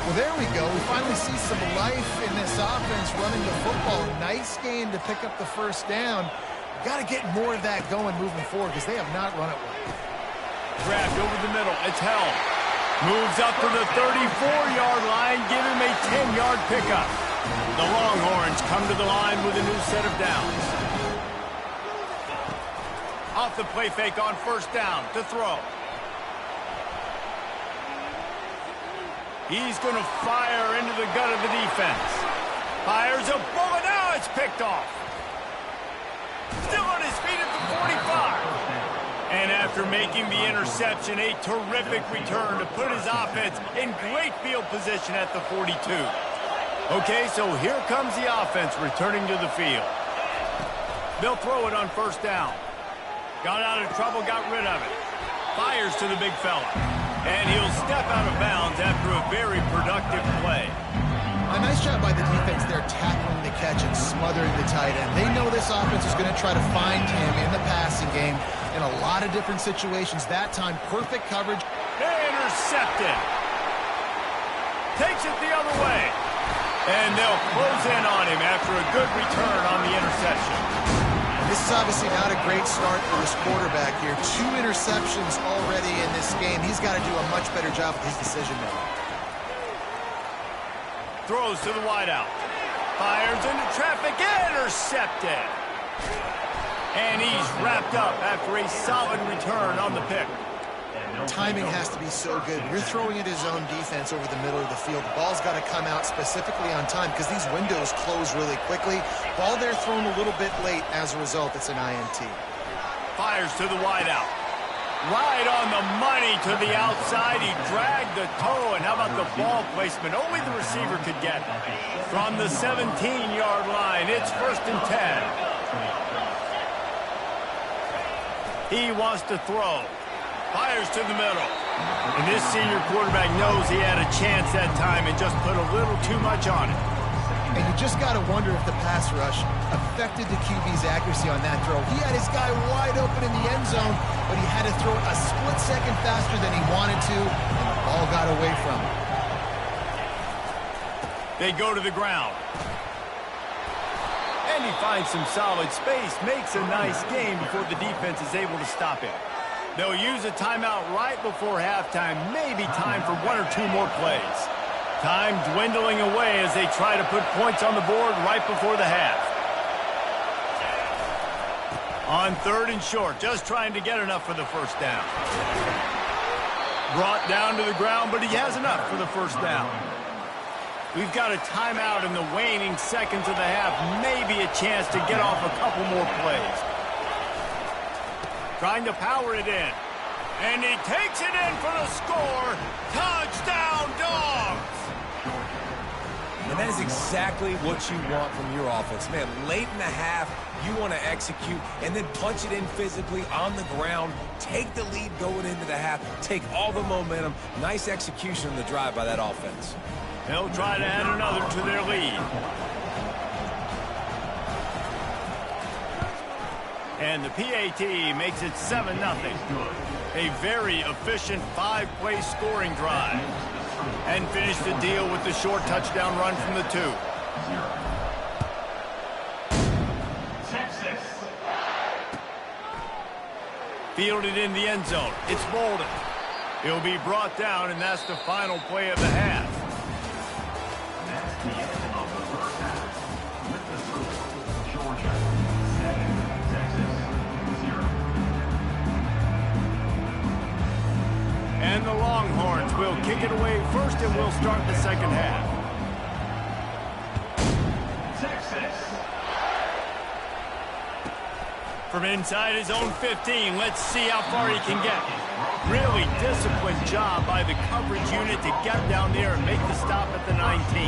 Speaker 3: Well, there we go. We finally see some life in this offense running the football. Nice game to pick up the first down. Got to get more of that going moving forward because they have not run it well.
Speaker 1: Grabbed over the middle. It's held. Moves up to the 34-yard line. Give him a 10-yard pickup. The Longhorns come to the line with a new set of downs. Off the play fake on first down to throw. He's going to fire into the gut of the defense. Fires a bullet. Now it's picked off. Still on his feet at the 45. And after making the interception, a terrific return to put his offense in great field position at the 42. Okay, so here comes the offense returning to the field. They'll throw it on first down. Got out of trouble, got rid of it. Fires to the big fella. And he'll step out of bounds after a very productive play.
Speaker 3: A nice job by the defense there tackling the catch and smothering the tight end. They know this offense is going to try to find him in the passing game in a lot of different situations. That time, perfect coverage.
Speaker 1: Intercepted. Takes it the other way. And they'll close in on him after a good return on the interception.
Speaker 3: This is obviously not a great start for this quarterback here. 2 interceptions already in this game. He's got to do a much better job with his decision-making.
Speaker 1: Throws to the wideout. Fires into traffic. Intercepted. And he's wrapped up after a solid return on the pick.
Speaker 3: Timing has to be so good. You're throwing at his own defense over the middle of the field. The ball's got to come out specifically on time because these windows close really quickly. Ball there thrown a little bit late. As a result, it's an INT.
Speaker 1: Fires to the wideout. Right on the money to the outside. He dragged the toe, and how about the ball placement? Only the receiver could get it. From the 17-yard line, it's first and 10. He wants to throw. Fires to the middle. And this senior quarterback knows he had a chance that time and just put a little too much on it.
Speaker 3: And you just got to wonder if the pass rush affected the QB's accuracy on that throw. He had his guy wide open in the end zone, but he had to throw a split second faster than he wanted to, and the ball got away from him.
Speaker 1: They go to the ground. And he finds some solid space, makes a nice game before the defense is able to stop him. They'll use a timeout right before halftime, maybe time for 1 or 2 more plays. Time dwindling away as they try to put points on the board right before the half. On 3rd and short, just trying to get enough for the first down. Brought down to the ground, but he has enough for the first down. We've got a timeout in the waning seconds of the half. Maybe a chance to get off a couple more plays. Trying to power it in. And he takes it in for the score. Touchdown, Dogs!
Speaker 2: And that is exactly what you want from your offense. Man, late in the half, you want to execute and then punch it in physically on the ground. Take the lead going into the half. Take all the momentum. Nice execution on the drive by that offense.
Speaker 1: They'll try to add another to their lead. And the PAT makes it 7-0. A very efficient 5-play scoring drive. And finish the deal with the short touchdown run from the 2. Fielded in the end zone. It's Bolden. He'll be brought down, and that's the final play of the half.
Speaker 4: That's the end of the first half. With the score, Georgia 7, Texas 0.
Speaker 1: And the Longhorns will kick it away first, and we'll start the second half.
Speaker 4: Texas.
Speaker 1: From inside his own 15, let's see how far he can get. Really disciplined job by the coverage unit to get down there and make the stop at the 19.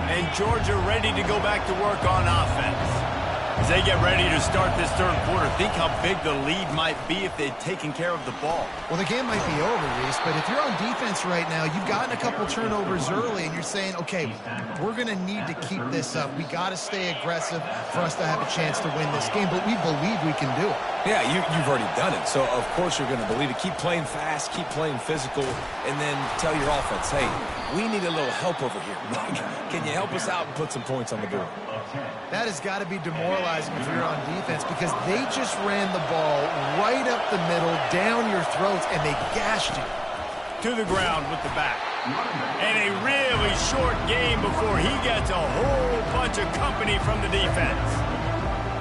Speaker 1: And Georgia ready to go back to work on offense. As they get ready to start this 3rd quarter, think how big the lead might be if they'd taken care of the ball.
Speaker 3: Well, the game might be over, Reese, but if you're on defense right now, you've gotten a couple turnovers early, and you're saying, okay, we're going to need to keep this up. We got to stay aggressive for us to have a chance to win this game, but we believe we can do it.
Speaker 2: Yeah, you've already done it, so of course you're going to believe it. Keep playing fast, keep playing physical, and then tell your offense, hey, we need a little help over here. Can you help us out and put some points on the board?
Speaker 3: That has got to be demoralizing if you're on defense because they just ran the ball right up the middle, down your throats, and they gashed you.
Speaker 1: To the ground with the back. And a really short game before he gets a whole bunch of company from the defense.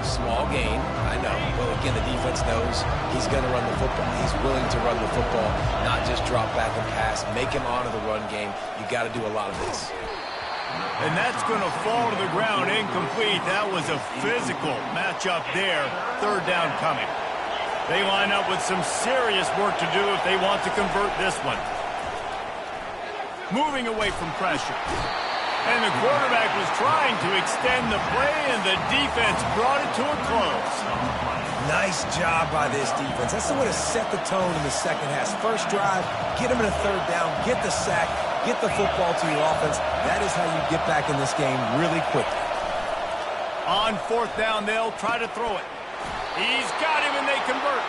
Speaker 2: Small gain, I know. But again, the defense knows he's going to run the football. He's willing to run the football, not just drop back and pass, make him honor the run game. You got to do a lot of this.
Speaker 1: And that's going to fall to the ground incomplete. That was a physical matchup there. 3rd down coming. They line up with some serious work to do if they want to convert this one. Moving away from pressure. And the quarterback was trying to extend the play, and the defense brought it to a close.
Speaker 2: Nice job by this defense. That's the way to set the tone in the second half. First drive, get them in a 3rd down, get the sack, get the football to your offense. That is how you get back in this game really quickly.
Speaker 1: On 4th down, they'll try to throw it. He's got him, and they convert.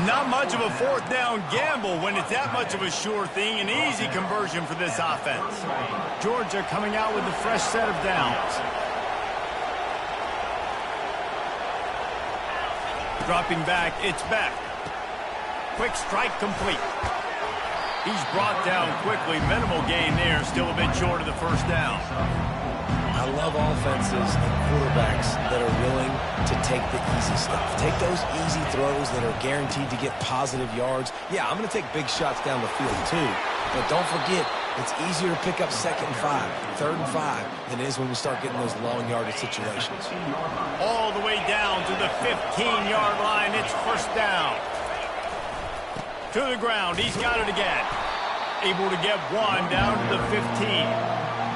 Speaker 1: Not much of a 4th down gamble when it's that much of a sure thing. An easy conversion for this offense. Georgia coming out with a fresh set of downs. Dropping back, it's back. Quick strike complete. He's brought down quickly. Minimal gain there. Still a bit short of the first down.
Speaker 2: I love offenses and quarterbacks that are willing to take the easy stuff. Take those easy throws that are guaranteed to get positive yards. Yeah, I'm going to take big shots down the field too. But don't forget, it's easier to pick up 2nd and 5, 3rd and 5 than it is when we start getting those long yardage situations.
Speaker 1: All the way down to the 15-yard line. It's first down. To the ground. He's got it again. Able to get one down to the 15.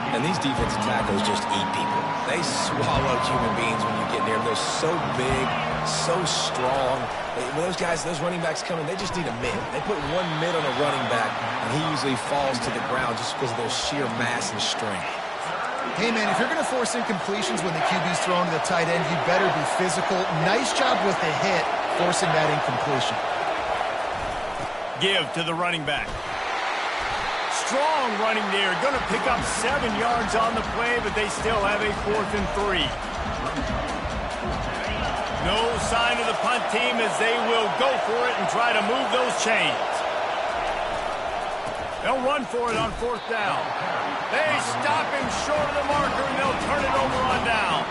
Speaker 2: And these defensive tackles just eat people. They swallow human beings when you get near them. They're so big, so strong. When those guys, those running backs come in, they just need a mid. They put one mid on a running back, and he usually falls to the ground just because of their sheer mass and strength.
Speaker 3: Hey, man, if you're going to force incompletions when the QB's thrown to the tight end, you better be physical. Nice job with the hit, forcing that incompletion.
Speaker 1: Give to the running back. Strong running there. Going to pick up 7 yards on the play, but they still have a 4th and 3. No sign of the punt team as they will go for it and try to move those chains. They'll run for it on 4th down. They stop him short of the marker, and they'll turn it over on down.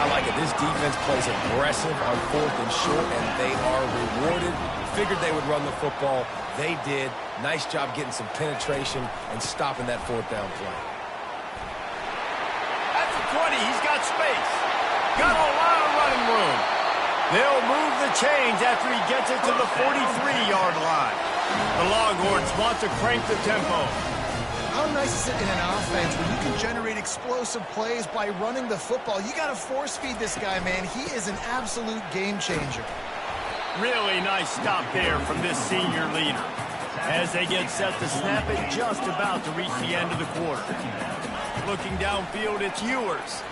Speaker 2: I like it. This defense plays aggressive on 4th and short, and they are rewarded. Figured they would run the football. They did. Nice job getting some penetration and stopping that 4th down play.
Speaker 1: At the 20, he's got space. Got a lot of running room. They'll move the chains after he gets it to the 43-yard line. The Longhorns want to crank the tempo.
Speaker 3: How nice is it in an offense when you can generate explosive plays by running the football? You got to force feed this guy, man. He is an absolute game changer.
Speaker 1: Really nice stop there from this senior leader. As they get set to snap it, just about to reach the end of the quarter. Looking downfield, it's Ewers.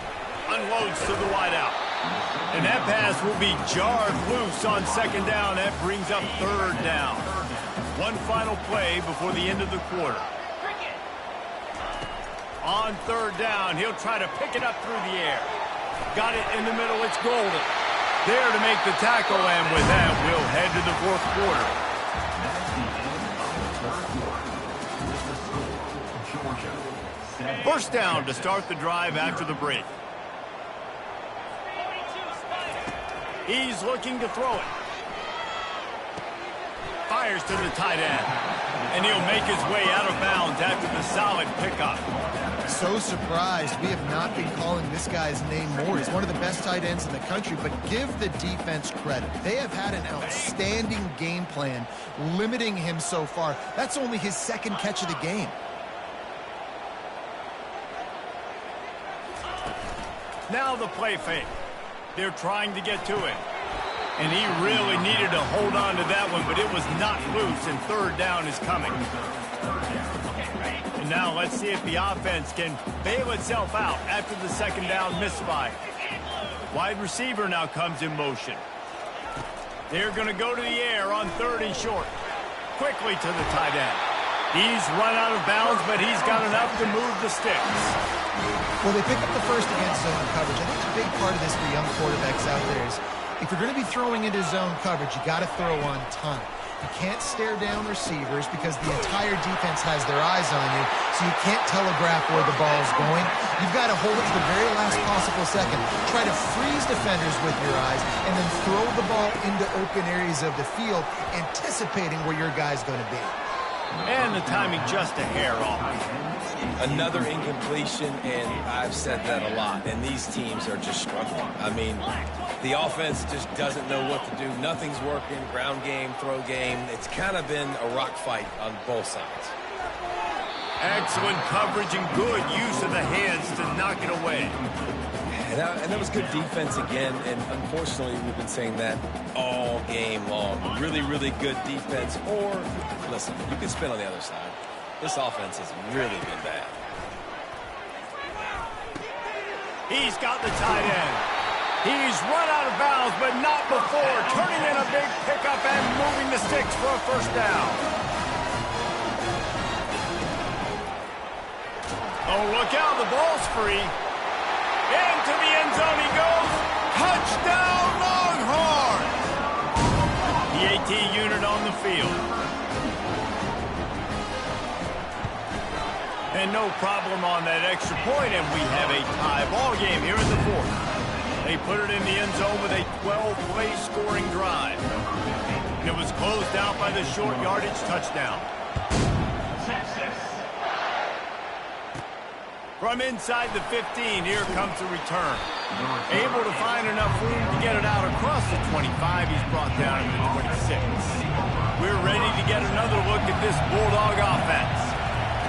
Speaker 1: Unloads to the wideout. And that pass will be jarred loose on 2nd down. That brings up 3rd down. One final play before the end of the quarter. On 3rd down, he'll try to pick it up through the air. Got it in the middle, it's Golden. There to make the tackle, and with that, we'll head to the 4th quarter. First down to start the drive after the break. He's looking to throw it. Fires to the tight end. And he'll make his way out of bounds after the solid pickup.
Speaker 3: So surprised we have not been calling this guy's name more. He's one of the best tight ends in the country, but give the defense credit. They have had an outstanding game plan limiting him so far. That's only his 2nd catch of the game.
Speaker 1: Now the play fake. They're trying to get to him. And he really needed to hold on to that one, but it was not loose, and 3rd down is coming. And now let's see if the offense can bail itself out after the 2nd down misfire. Wide receiver now comes in motion. They're going to go to the air on 3rd and short. Quickly to the tight end. He's run out of bounds, but he's got enough to move the sticks.
Speaker 3: Well, they pick up the first against zone coverage. I think a big part of this for young quarterbacks out there is if you're going to be throwing into zone coverage, you got to throw on time. You can't stare down receivers because the entire defense has their eyes on you, so you can't telegraph where the ball is going. You've got to hold it to the very last possible second. Try to freeze defenders with your eyes, and then throw the ball into open areas of the field, anticipating where your guy's going to be.
Speaker 1: And the timing just a hair off.
Speaker 2: Another incompletion, and I've said that a lot, and these teams are just struggling. I mean, the offense just doesn't know what to do. Nothing's working, ground game, throw game. It's kind of been a rock fight on both sides.
Speaker 1: Excellent coverage and good use of the hands to knock it away.
Speaker 2: And that was good defense again, and unfortunately we've been saying that all game long. Really, really good defense, or, listen, you can spin on the other side. This offense has really been bad.
Speaker 1: He's got the tight end. He's run out of bounds, but not before turning in a big pickup and moving the sticks for a 1st down. Oh, look out, the ball's free. Into the end zone he goes. Touchdown, Longhorn! The AT unit on the field. And no problem on that extra point, and we have a tie ball game here in the 4th. They put it in the end zone with a 12-play scoring drive. And it was closed out by the short yardage touchdown. From inside the 15, here comes the return. Able to find enough room to get it out across the 25. He's brought down to the 26. We're ready to get another look at this Bulldog offense.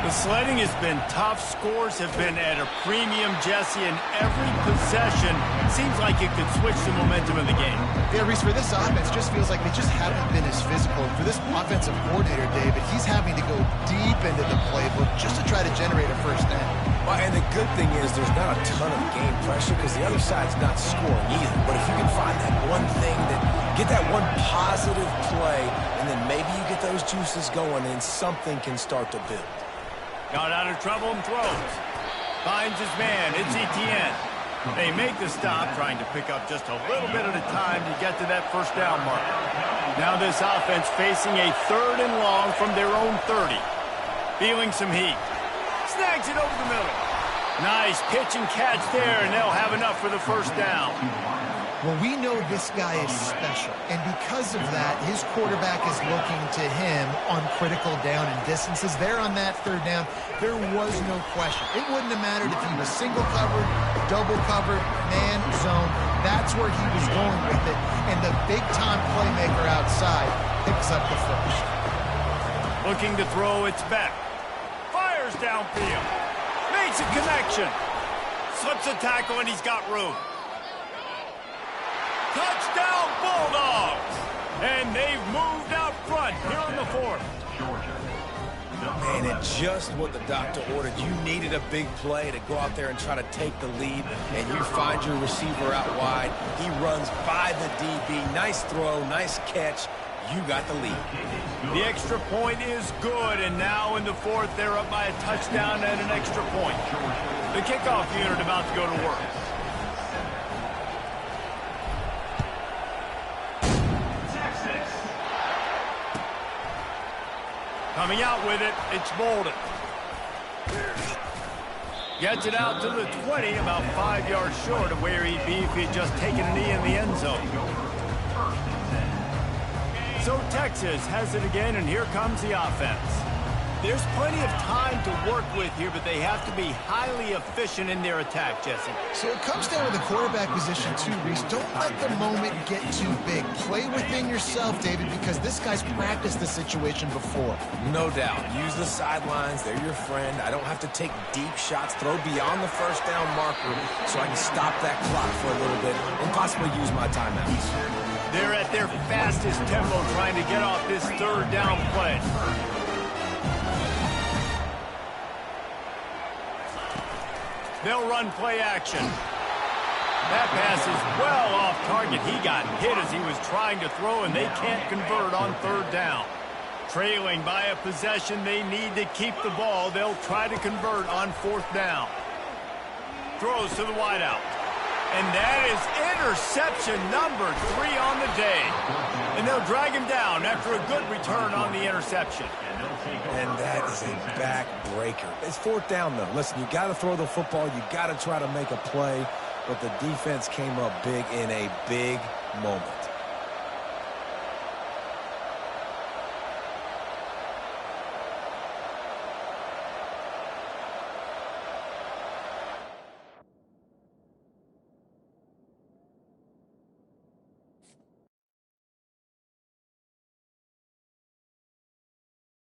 Speaker 1: The sledding has been tough. Scores have been at a premium, Jesse, and every possession seems like it could switch the momentum of the game.
Speaker 3: Yeah, Reese, for this offense, just feels like they just haven't been as physical. For this offensive coordinator, David, he's having to go deep into the playbook just to try to generate a 1st down.
Speaker 2: Well, and the good thing is there's not a ton of game pressure because the other side's not scoring either. But if you can find that one thing, get that one positive play, and then maybe you get those juices going and something can start to build.
Speaker 1: Got out of trouble and throws. Finds his man. It's Etienne. They make the stop, trying to pick up just a little bit at a time to get to that first down mark. Now this offense facing a 3rd and long from their own 30. Feeling some heat. Snags it over the middle. Nice pitch and catch there, and they'll have enough for the first down.
Speaker 3: Well, we know this guy is special, and because of that, his quarterback is looking to him on critical down and distances. There on that 3rd down, there was no question. It wouldn't have mattered if he was single covered, double covered, man zone. That's where he was going with it, and the big-time playmaker outside picks up the first.
Speaker 1: Looking to throw, it's Beck. Fires downfield. Makes a connection. Slips a tackle, and he's got room. Touchdown Bulldogs! And they've moved out front here in the 4th.
Speaker 2: Man, it's just what the doctor ordered. You needed a big play to go out there and try to take the lead, and you find your receiver out wide. He runs by the DB. Nice throw, nice catch. You got the lead.
Speaker 1: The extra point is good, and now in the 4th, they're up by a touchdown and an extra point. The kickoff unit about to go to work. Coming out with it, it's Bolden. Gets it out to the 20, about 5 yards short of where he'd be if he'd just taken a knee in the end zone. So Texas has it again, and here comes the offense. There's plenty of time to work with here, but they have to be highly efficient in their attack, Jesse.
Speaker 3: So it comes down to the quarterback position too, Reese. Don't let the moment get too big. Play within yourself, David, because this guy's practiced the situation before.
Speaker 2: No doubt. Use the sidelines. They're your friend. I don't have to take deep shots. Throw beyond the first down marker so I can stop that clock for a little bit and possibly use my timeouts.
Speaker 1: They're at their fastest tempo trying to get off this 3rd down play. They'll run play action. That pass is well off target. He got hit as he was trying to throw, and they can't convert on 3rd down. Trailing by a possession, they need to keep the ball. They'll try to convert on 4th down. Throws to the wideout. And that is interception number 3 on the day. And they'll drag him down after a good return on the interception.
Speaker 2: And that is a backbreaker. It's 4th down, though. Listen, you got to throw the football. You got to try to make a play. But the defense came up big in a big moment.